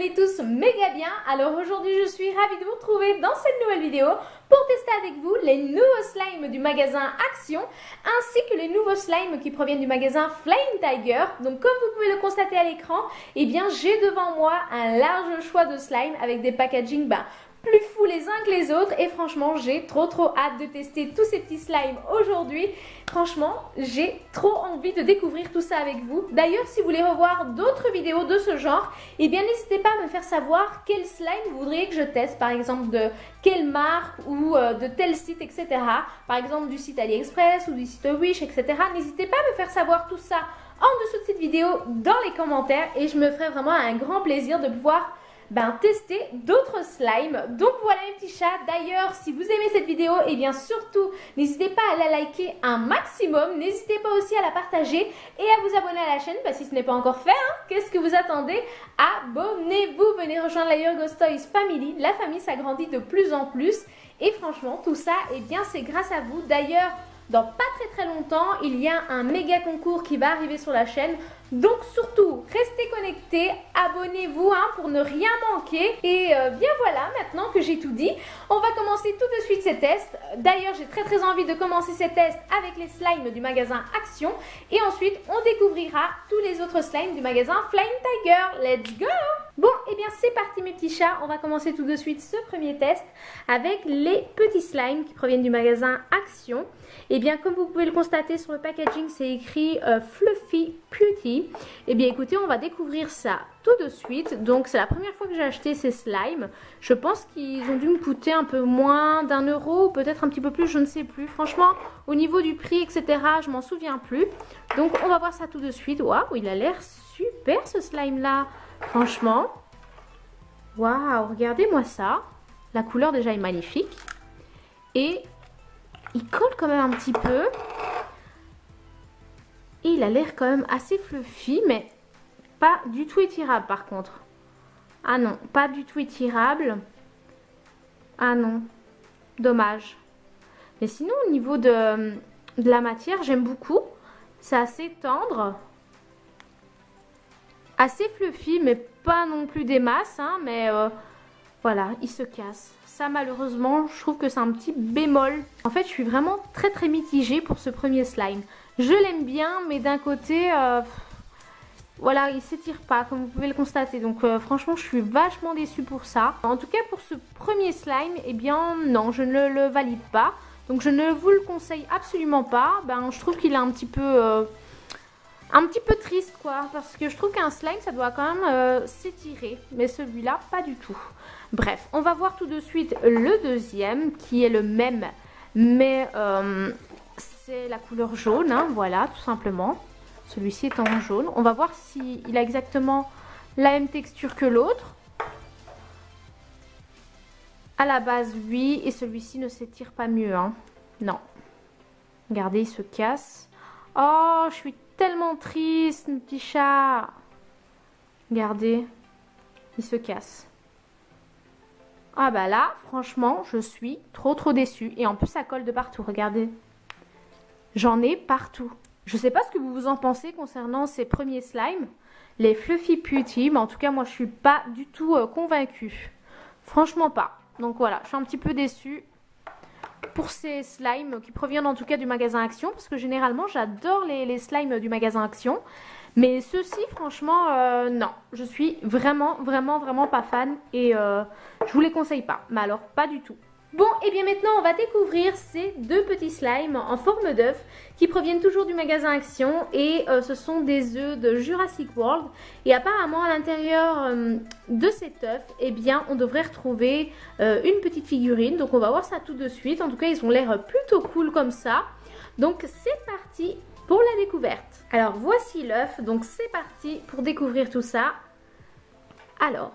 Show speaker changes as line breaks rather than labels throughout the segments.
allez tous méga bien. Alors aujourd'hui je suis ravie de vous retrouver dans cette nouvelle vidéo pour tester avec vous les nouveaux slimes du magasin Action ainsi que les nouveaux slimes qui proviennent du magasin Flying Tiger. Donc comme vous pouvez le constater à l'écran, eh bien j'ai devant moi un large choix de slimes avec des packaging plus fous les uns que les autres et franchement j'ai trop hâte de tester tous ces petits slimes aujourd'hui. Franchement j'ai trop envie de découvrir tout ça avec vous. D'ailleurs si vous voulez revoir d'autres vidéos de ce genre, eh bien n'hésitez pas à me faire savoir quel slime vous voudriez que je teste, par exemple de quelle marque ou de tel site, etc. Par exemple du site AliExpress ou du site Wish, etc. N'hésitez pas à me faire savoir tout ça en dessous de cette vidéo dans les commentaires et je me ferai vraiment un grand plaisir de pouvoir tester d'autres slimes. Donc voilà mes petits chats. D'ailleurs si vous aimez cette vidéo, et bien surtout n'hésitez pas à la liker un maximum. N'hésitez pas aussi à la partager et à vous abonner à la chaîne si ce n'est pas encore fait. Qu'est-ce que vous attendez? Abonnez-vous, venez rejoindre la Yorgos Toys Family. La famille s'agrandit de plus en plus et franchement tout ça, et bien c'est grâce à vous. D'ailleurs dans pas très longtemps, il y a un méga concours qui va arriver sur la chaîne. Donc surtout, restez connectés, abonnez-vous pour ne rien manquer. Et bien voilà, maintenant que j'ai tout dit, on va commencer tout de suite ces tests. D'ailleurs, j'ai très envie de commencer ces tests avec les slimes du magasin Action. Et ensuite, on découvrira tous les autres slimes du magasin Flying Tiger. Let's go! Bon, et bien c'est parti mes petits chats. On va commencer tout de suite ce premier test avec les petits slimes qui proviennent du magasin Action. Et bien comme vous pouvez le constater sur le packaging, c'est écrit Fluffy Beauty. Et bien écoutez, on va découvrir ça tout de suite. Donc c'est la première fois que j'ai acheté ces slimes. Je pense qu'ils ont dû me coûter un peu moins d'1 €, ou peut-être un petit peu plus, je ne sais plus. Franchement, au niveau du prix, etc., je m'en souviens plus. Donc on va voir ça tout de suite. Waouh, il a l'air super ce slime là. Franchement, waouh, regardez-moi ça. La couleur déjà est magnifique. Et il colle quand même un petit peu. Et il a l'air quand même assez fluffy, mais pas du tout étirable par contre. Ah non, pas du tout étirable. Ah non, dommage. Mais sinon au niveau de la matière, j'aime beaucoup. C'est assez tendre. Assez fluffy, mais pas non plus des masses. Mais voilà, il se casse. Ça malheureusement, je trouve que c'est un petit bémol. En fait, je suis vraiment très mitigée pour ce premier slime. Je l'aime bien, mais d'un côté, voilà, il s'étire pas, comme vous pouvez le constater. Donc franchement, je suis vachement déçue pour ça. En tout cas, pour ce premier slime, eh bien non, je ne le valide pas. Donc je ne vous le conseille absolument pas. Je trouve qu'il est un petit peu triste quoi, parce que je trouve qu'un slime ça doit quand même s'étirer, mais celui-là pas du tout. Bref, on va voir tout de suite le deuxième qui est le même, mais c'est la couleur jaune, voilà, tout simplement. Celui-ci est en jaune. On va voir s'il a exactement la même texture que l'autre. À la base, oui, et celui-ci ne s'étire pas mieux, non. Regardez, il se casse. Oh, je suis tellement triste, mon petit chat. Regardez, il se casse. Ah bah là, franchement, je suis trop déçue. Et en plus, ça colle de partout, regardez. J'en ai partout. Je sais pas ce que vous en pensez concernant ces premiers slimes, les Fluffy Beauty, mais en tout cas, moi, je suis pas du tout convaincue. Franchement pas. Donc voilà, je suis un petit peu déçue pour ces slimes qui proviennent en tout cas du magasin Action, parce que généralement j'adore les slimes du magasin Action, mais ceux-ci franchement non, je suis vraiment pas fan et je vous les conseille pas, mais alors pas du tout. Bon, et bien maintenant on va découvrir ces deux petits slimes en forme d'œuf qui proviennent toujours du magasin Action et ce sont des œufs de Jurassic World et apparemment à l'intérieur de cet œuf, eh bien on devrait retrouver une petite figurine, donc on va voir ça tout de suite. En tout cas ils ont l'air plutôt cool comme ça, donc c'est parti pour la découverte. Alors voici l'œuf, donc c'est parti pour découvrir tout ça. Alors,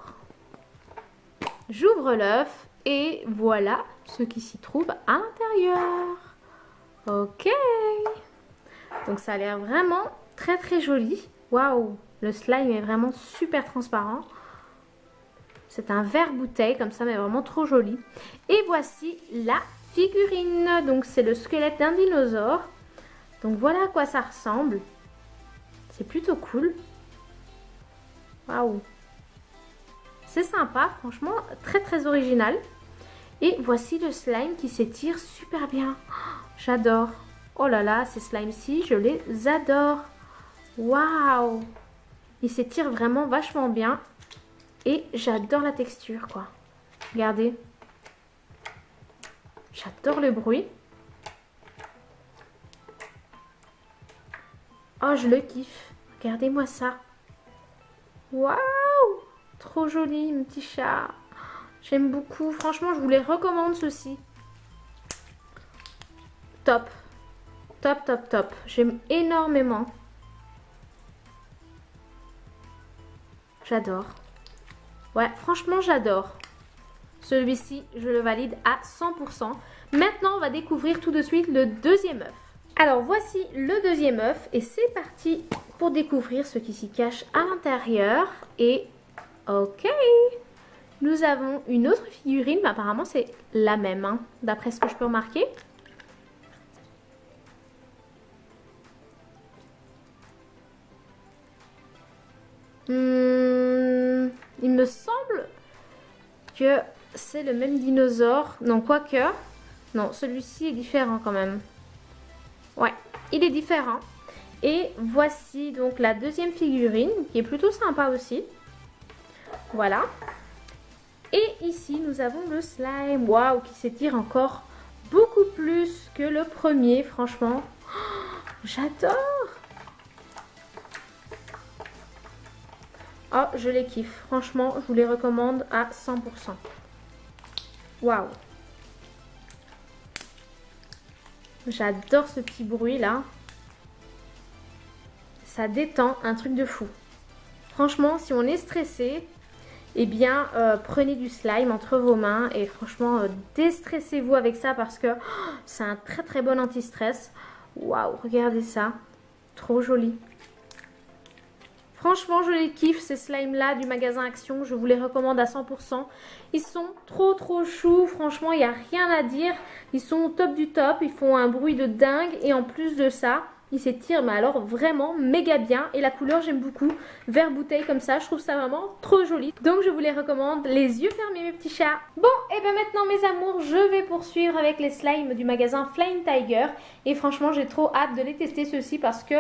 j'ouvre l'œuf. Et voilà ce qui s'y trouve à l'intérieur. Ok. Donc ça a l'air vraiment très joli. Waouh. Le slime est vraiment super transparent. C'est un verre bouteille comme ça, mais vraiment trop joli. Et voici la figurine. Donc c'est le squelette d'un dinosaure. Donc voilà à quoi ça ressemble. C'est plutôt cool. Waouh. c'est sympa, franchement, très très original. Et voici le slime qui s'étire super bien. Oh, j'adore. Oh là là, ces slimes-ci, je les adore. Waouh! Il s'étire vraiment vachement bien. Et j'adore la texture, quoi. Regardez. J'adore le bruit. Oh, je le kiffe. Regardez-moi ça. Waouh! Trop joli, mon petit chat. J'aime beaucoup. Franchement, je vous les recommande, ceux-ci. Top. Top, top, top. J'aime énormément. J'adore. Ouais, franchement, j'adore. Celui-ci, je le valide à 100%. Maintenant, on va découvrir tout de suite le deuxième œuf. Alors, voici le deuxième œuf. Et c'est parti pour découvrir ce qui s'y cache à l'intérieur. Et, ok, nous avons une autre figurine. Mais apparemment, c'est la même, hein, d'après ce que je peux remarquer. Il me semble que c'est le même dinosaure. Non, quoique. Non, celui-ci est différent quand même. Ouais, il est différent. Et voici donc la deuxième figurine qui est plutôt sympa aussi. Voilà. Et ici, nous avons le slime. Waouh, qui s'étire encore beaucoup plus que le premier, franchement. Oh, j'adore! Oh, je les kiffe. Franchement, je vous les recommande à 100%. Waouh. J'adore ce petit bruit là. Ça détend, un truc de fou. Franchement, si on est stressé, eh bien, prenez du slime entre vos mains. Et franchement, déstressez-vous avec ça parce que c'est un très très bon anti-stress. Waouh, regardez ça. Trop joli. Franchement, je les kiffe, ces slimes-là du magasin Action. Je vous les recommande à 100%. Ils sont trop trop choux. Franchement, il n'y a rien à dire. Ils sont au top du top. Ils font un bruit de dingue. Et en plus de ça, ils s'étirent, mais alors vraiment méga bien. Et la couleur, j'aime beaucoup. Vert bouteille comme ça. Je trouve ça vraiment trop joli. Donc, je vous les recommande. Les yeux fermés, mes petits chats. Bon, et bien maintenant, mes amours, je vais poursuivre avec les slimes du magasin Flying Tiger. Et franchement, j'ai trop hâte de les tester ceux-ci parce que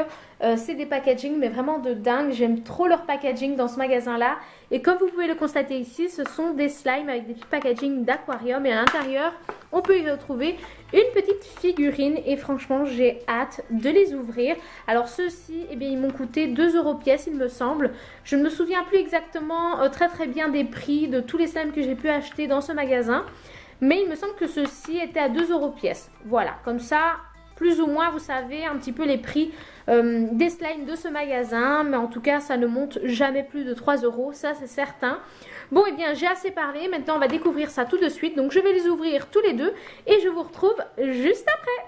c'est des packaging mais vraiment de dingue. J'aime trop leur packaging dans ce magasin-là. Et comme vous pouvez le constater ici, ce sont des slimes avec des petits packaging d'aquarium. Et à l'intérieur, on peut y retrouver une petite figurine. Et franchement, j'ai hâte de les ouvrir. Alors ceux-ci, eh bien, ils m'ont coûté 2 € pièce, il me semble. Je ne me souviens plus exactement très bien des prix de tous les slimes que j'ai pu acheter dans ce magasin. Mais il me semble que ceux-ci étaient à 2 € pièce. Voilà, comme ça, plus ou moins, vous savez un petit peu les prix des slimes de ce magasin. Mais en tout cas, ça ne monte jamais plus de 3 €, ça c'est certain. Bon, et bien, j'ai assez parlé. Maintenant, on va découvrir ça tout de suite. Donc, je vais les ouvrir tous les deux et je vous retrouve juste après.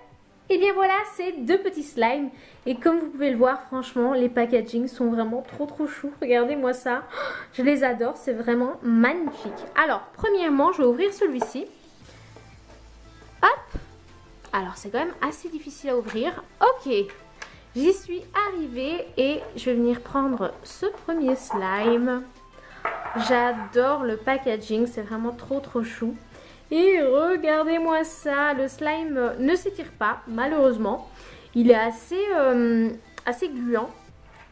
Et bien voilà, ces deux petits slimes. Et comme vous pouvez le voir, franchement, les packaging sont vraiment trop trop choux. Regardez-moi ça. Je les adore, c'est vraiment magnifique. Alors, premièrement, je vais ouvrir celui-ci. Hop. Alors, c'est quand même assez difficile à ouvrir. Ok, j'y suis arrivée et je vais venir prendre ce premier slime. J'adore le packaging, c'est vraiment trop trop chou. Et regardez-moi ça, le slime ne s'étire pas, malheureusement. Il est assez gluant.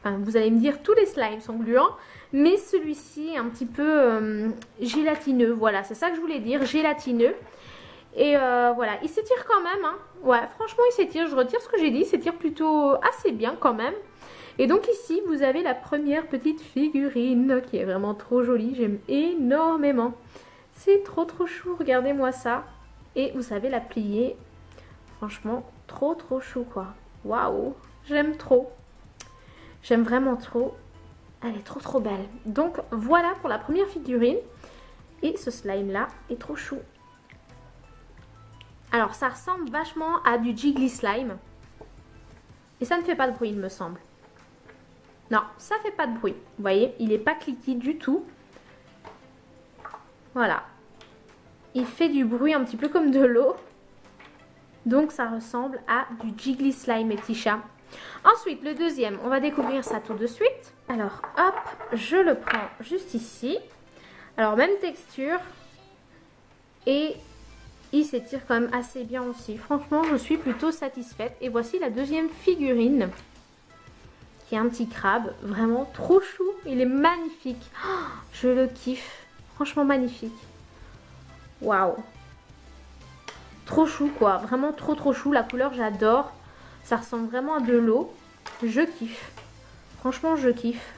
Enfin, vous allez me dire, tous les slimes sont gluants. Mais celui-ci est un petit peu gélatineux. Voilà, c'est ça que je voulais dire, gélatineux. Et voilà, il s'étire quand même. Hein. Ouais, franchement, il s'étire. Je retire ce que j'ai dit, il s'étire plutôt assez bien quand même. Et donc ici, vous avez la première petite figurine qui est vraiment trop jolie. J'aime énormément. C'est trop trop chou, regardez-moi ça. Et vous savez la plier. Franchement, trop trop chou quoi. Waouh, j'aime trop. J'aime vraiment trop. Elle est trop trop belle. Donc voilà pour la première figurine. Et ce slime là est trop chou. Alors ça ressemble vachement à du Jiggly Slime. Et ça ne fait pas de bruit il me semble. Non, ça fait pas de bruit. Vous voyez, il n'est pas cliqué du tout. Voilà. Il fait du bruit un petit peu comme de l'eau. Donc ça ressemble à du Jiggly Slime, mes petits chats. Ensuite, le deuxième, on va découvrir ça tout de suite. Alors, hop, je le prends juste ici. Alors même texture. Et il s'étire quand même assez bien aussi. Franchement, je suis plutôt satisfaite. Et voici la deuxième figurine. Qui est un petit crabe. Vraiment trop chou. Il est magnifique. Oh, je le kiffe. Franchement magnifique. Waouh. Trop chou quoi. Vraiment trop chou. La couleur j'adore. Ça ressemble vraiment à de l'eau. Je kiffe. Franchement je kiffe.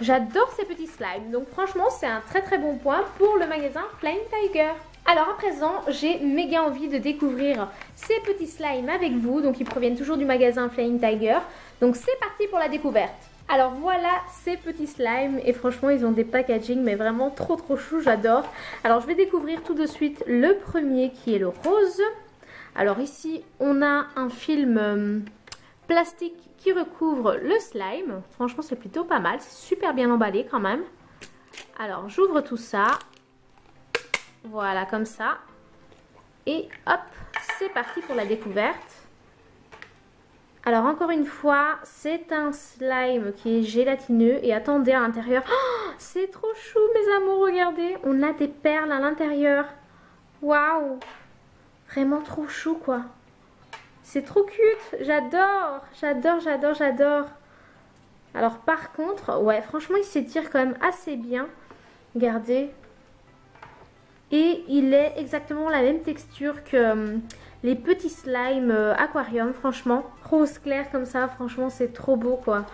J'adore ces petits slimes. Donc franchement c'est un très bon point pour le magasin Flying Tiger. Alors à présent j'ai méga envie de découvrir ces petits slimes avec vous. Donc ils proviennent toujours du magasin Flying Tiger. Donc c'est parti pour la découverte. Alors voilà ces petits slimes et franchement ils ont des packaging mais vraiment trop chou, j'adore. Alors je vais découvrir tout de suite le premier qui est le rose. Alors ici on a un film plastique qui recouvre le slime. Franchement c'est plutôt pas mal, c'est super bien emballé quand même. Alors j'ouvre tout ça. Voilà comme ça. Et hop, c'est parti pour la découverte. Alors encore une fois, c'est un slime qui est gélatineux et attendez à l'intérieur. Oh, c'est trop chou mes amours, regardez. On a des perles à l'intérieur. Waouh. Vraiment trop chou quoi. C'est trop cute, j'adore. Alors par contre, ouais franchement il s'étire quand même assez bien. Regardez. Et il est exactement la même texture que les petits slimes aquarium, franchement. Rose clair comme ça, franchement c'est trop beau quoi.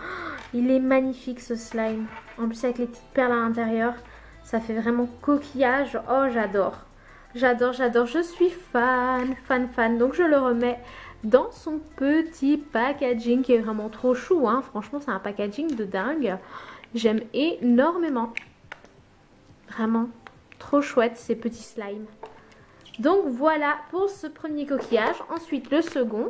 Il est magnifique ce slime. En plus avec les petites perles à l'intérieur, ça fait vraiment coquillage. Oh j'adore. Je suis fan. Donc je le remets dans son petit packaging qui est vraiment trop chou. Hein. Franchement c'est un packaging de dingue. J'aime énormément. Vraiment trop chouette ces petits slimes. Donc voilà pour ce premier coquillage. Ensuite le second.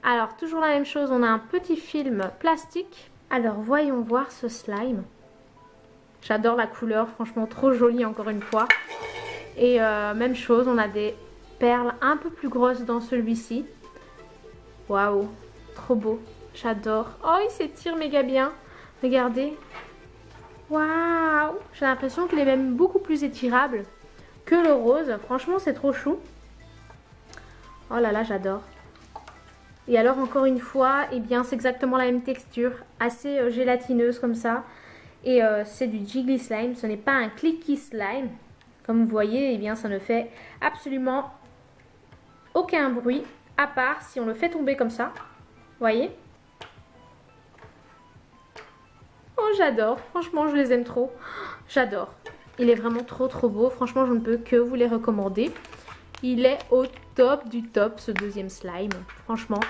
Alors toujours la même chose, on a un petit film plastique. Alors voyons voir ce slime. J'adore la couleur, franchement trop jolie encore une fois. Et même chose, on a des perles un peu plus grosses dans celui-ci. Waouh, trop beau, j'adore. Oh il s'étire méga bien, regardez. Waouh, j'ai l'impression qu'il est même beaucoup plus étirable que le rose. Franchement c'est trop chou. Oh là là j'adore. Et alors encore une fois, eh bien c'est exactement la même texture, assez gélatineuse comme ça. Et c'est du jiggly slime, ce n'est pas un clicky slime. Comme vous voyez, eh bien ça ne fait absolument aucun bruit, à part si on le fait tomber comme ça. Vous voyez? Oh j'adore, franchement je les aime trop. J'adore. Il est vraiment trop beau, franchement je ne peux que vous les recommander. Il est au top du top ce deuxième slime, franchement.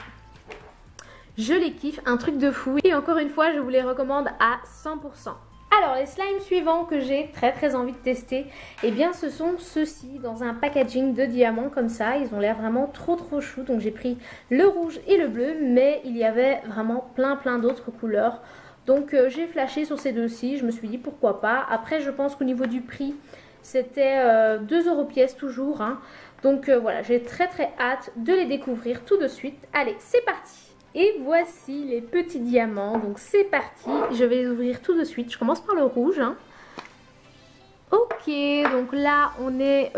Je les kiffe, un truc de fou. Et encore une fois, je vous les recommande à 100%. Alors, les slimes suivants que j'ai très envie de tester, eh bien ce sont ceux-ci dans un packaging de diamants comme ça. Ils ont l'air vraiment trop chou. Donc j'ai pris le rouge et le bleu, mais il y avait vraiment plein d'autres couleurs. Donc j'ai flashé sur ces deux-ci, je me suis dit pourquoi pas. Après je pense qu'au niveau du prix, c'était 2 € pièce toujours. Hein. Donc voilà, j'ai très hâte de les découvrir tout de suite. Allez, c'est parti! Et voici les petits diamants, donc c'est parti, je vais les ouvrir tout de suite, je commence par le rouge. Hein. Ok, donc là on est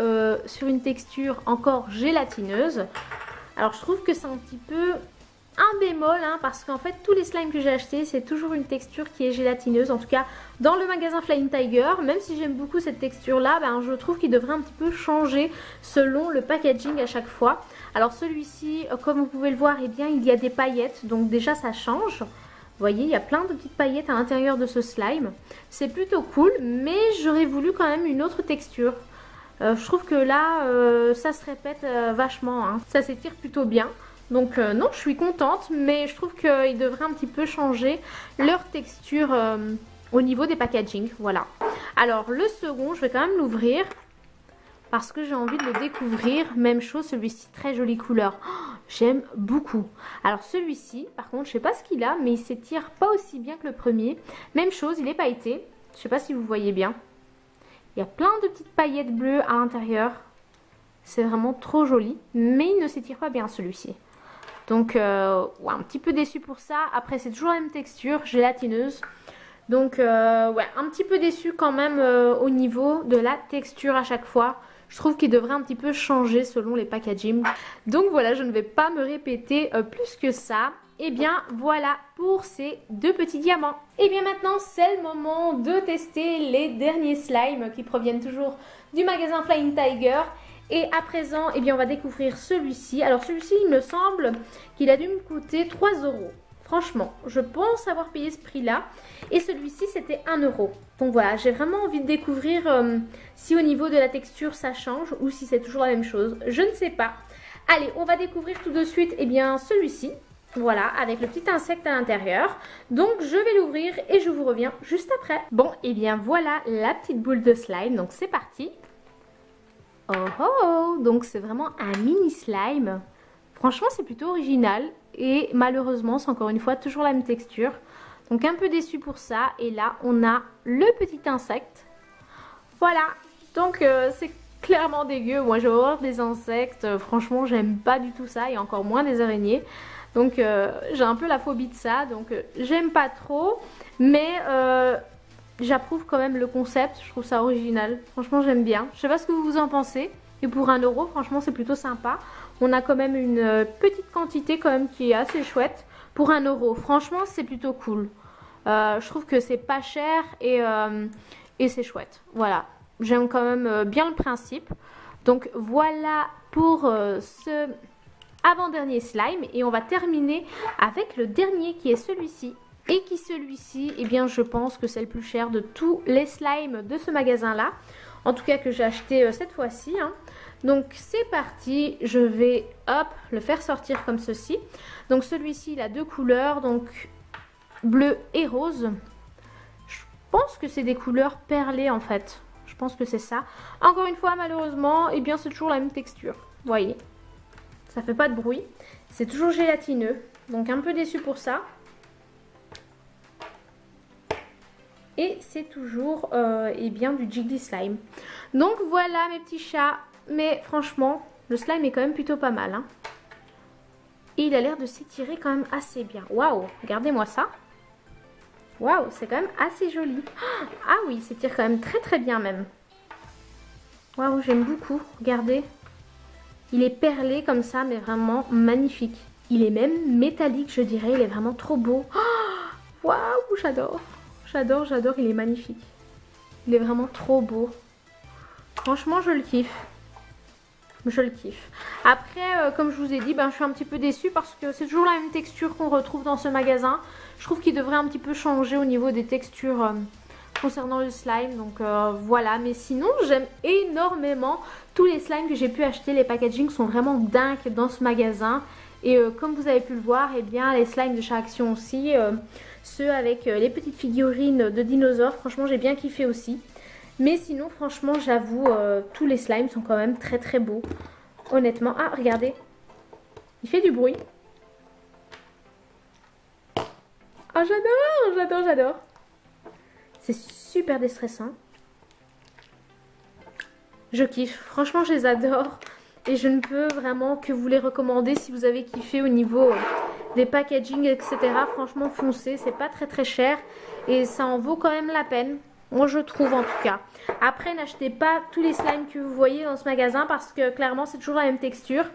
sur une texture encore gélatineuse. Alors je trouve que c'est un petit peu un bémol, hein, parce qu'en fait tous les slimes que j'ai achetés c'est toujours une texture qui est gélatineuse. En tout cas dans le magasin Flying Tiger, même si j'aime beaucoup cette texture là, ben, je trouve qu'il devrait un petit peu changer selon le packaging à chaque fois. Alors celui-ci, comme vous pouvez le voir, eh bien, il y a des paillettes, donc déjà ça change. Vous voyez, il y a plein de petites paillettes à l'intérieur de ce slime. C'est plutôt cool, mais j'aurais voulu quand même une autre texture. Je trouve que là, ça se répète vachement, hein. Ça s'étire plutôt bien. Donc non, je suis contente, mais je trouve qu'ils devraient un petit peu changer leur texture au niveau des packaging. Voilà. Alors le second, je vais quand même l'ouvrir. Parce que j'ai envie de le découvrir. Même chose, celui-ci, très jolie couleur. Oh, j'aime beaucoup. Alors celui-ci, par contre, je sais pas ce qu'il a, mais il s'étire pas aussi bien que le premier. Même chose, il est pailleté. Je sais pas si vous voyez bien. Il y a plein de petites paillettes bleues à l'intérieur. C'est vraiment trop joli. Mais il ne s'étire pas bien celui-ci. Donc, ouais, un petit peu déçu pour ça. Après, c'est toujours la même texture, gélatineuse. Donc ouais, un petit peu déçue quand même au niveau de la texture à chaque fois. Je trouve qu'il devrait un petit peu changer selon les packaging. Donc voilà, je ne vais pas me répéter plus que ça. Et bien voilà pour ces deux petits diamants. Et bien maintenant, c'est le moment de tester les derniers slimes qui proviennent toujours du magasin Flying Tiger. Et à présent, eh bien, on va découvrir celui-ci. Alors celui-ci, il me semble qu'il a dû me coûter 3 €. Franchement, je pense avoir payé ce prix-là. Et celui-ci, c'était 1 €. Donc voilà, j'ai vraiment envie de découvrir si au niveau de la texture, ça change ou si c'est toujours la même chose. Je ne sais pas. Allez, on va découvrir tout de suite eh bien, celui-ci. Voilà, avec le petit insecte à l'intérieur. Donc, je vais l'ouvrir et je vous reviens juste après. Bon, et bien voilà la petite boule de slime. Donc, c'est parti. Oh oh! Donc, c'est vraiment un mini slime. Franchement, c'est plutôt original. Et malheureusement, c'est encore une fois toujours la même texture. Donc, un peu déçu pour ça. Et là, on a le petit insecte. Voilà. Donc, c'est clairement dégueu. Moi, j'ai horreur des insectes. Franchement, j'aime pas du tout ça. Et encore moins des araignées. Donc j'ai un peu la phobie de ça, donc j'aime pas trop, mais j'approuve quand même le concept, je trouve ça original, franchement j'aime bien. Je sais pas ce que vous en pensez, et pour 1 €, franchement c'est plutôt sympa. On a quand même une petite quantité quand même qui est assez chouette. Pour 1 €, franchement c'est plutôt cool. Je trouve que c'est pas cher et c'est chouette, voilà. J'aime quand même bien le principe. Donc voilà pour ce avant-dernier slime, et on va terminer avec le dernier qui est celui-ci. Et qui celui-ci, eh bien je pense que c'est le plus cher de tous les slimes de ce magasin là, en tout cas que j'ai acheté cette fois-ci, hein. Donc c'est parti, je vais hop le faire sortir comme ceci. Donc celui-ci il a deux couleurs, donc bleu et rose. Je pense que c'est des couleurs perlées en fait, je pense que c'est ça. Encore une fois malheureusement, eh bien c'est toujours la même texture, vous voyez. Ça fait pas de bruit. C'est toujours gélatineux. Donc un peu déçu pour ça. Et c'est toujours eh bien du Jiggly Slime. Donc voilà mes petits chats. Mais franchement, le slime est quand même plutôt pas mal, hein. Et il a l'air de s'étirer quand même assez bien. Waouh, regardez-moi ça. Waouh, c'est quand même assez joli. Ah oui, il s'étire quand même très très bien même. Waouh, j'aime beaucoup. Regardez. Il est perlé comme ça, mais vraiment magnifique. Il est même métallique, je dirais. Il est vraiment trop beau. Waouh, j'adore. J'adore, j'adore. Il est magnifique. Il est vraiment trop beau. Franchement, je le kiffe. Je le kiffe. Après, comme je vous ai dit, ben, je suis un petit peu déçue parce que c'est toujours la même texture qu'on retrouve dans ce magasin. Je trouve qu'il devrait un petit peu changer au niveau des textures concernant le slime, donc voilà. Mais sinon j'aime énormément tous les slimes que j'ai pu acheter. Les packaging sont vraiment dingues dans ce magasin, et comme vous avez pu le voir, eh bien les slimes de chaque action aussi, ceux avec les petites figurines de dinosaures, franchement j'ai bien kiffé aussi. Mais sinon franchement j'avoue, tous les slimes sont quand même très très beaux, honnêtement. Ah regardez, il fait du bruit. Oh j'adore, j'adore, j'adore. C'est super déstressant. Je kiffe. Franchement, je les adore. Et je ne peux vraiment que vous les recommander si vous avez kiffé au niveau des packaging, etc. Franchement, foncez. C'est pas très très cher. Et ça en vaut quand même la peine. Moi, je trouve en tout cas. Après, n'achetez pas tous les slimes que vous voyez dans ce magasin parce que clairement, c'est toujours la même texture.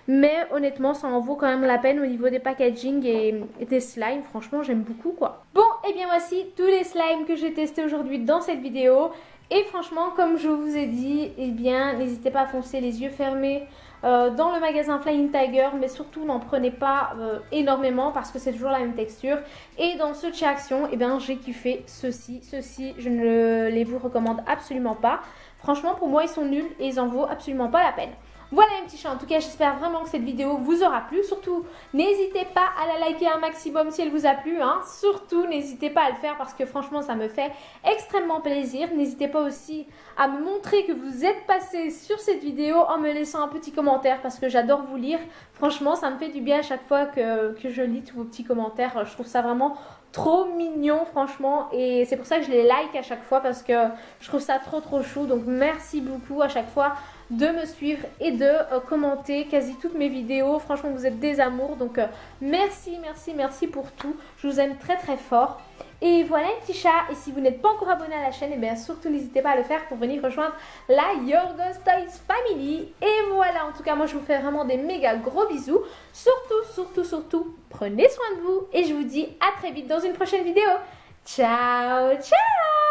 Mais honnêtement, ça en vaut quand même la peine au niveau des packaging et des slimes. Franchement, j'aime beaucoup quoi. Bon, et bien voici tous les slimes que j'ai testés aujourd'hui dans cette vidéo. Et franchement, comme je vous ai dit, eh bien, n'hésitez pas à foncer les yeux fermés dans le magasin Flying Tiger, mais surtout n'en prenez pas énormément parce que c'est toujours la même texture. Et dans ceux de chez Action, eh bien, j'ai kiffé ceux-ci. Ceux-ci, je ne les vous recommande absolument pas. Franchement, pour moi, ils sont nuls et ils en vaut absolument pas la peine. Voilà les petits chats, en tout cas j'espère vraiment que cette vidéo vous aura plu. Surtout n'hésitez pas à la liker un maximum si elle vous a plu, hein. Surtout n'hésitez pas à le faire parce que franchement ça me fait extrêmement plaisir. N'hésitez pas aussi à me montrer que vous êtes passé sur cette vidéo en me laissant un petit commentaire parce que j'adore vous lire. Franchement ça me fait du bien à chaque fois que je lis tous vos petits commentaires. Je trouve ça vraiment trop mignon franchement, et c'est pour ça que je les like à chaque fois parce que je trouve ça trop chou. Donc merci beaucoup à chaque fois de me suivre et de commenter quasi toutes mes vidéos. Franchement, vous êtes des amours. Donc, merci, merci, merci pour tout. Je vous aime très, très fort. Et voilà un petit chat. Et si vous n'êtes pas encore abonné à la chaîne, et bien surtout n'hésitez pas à le faire pour venir rejoindre la Yorgos Toys Family. Et voilà, en tout cas, moi je vous fais vraiment des méga gros bisous. Surtout, surtout, surtout, prenez soin de vous. Et je vous dis à très vite dans une prochaine vidéo. Ciao, ciao!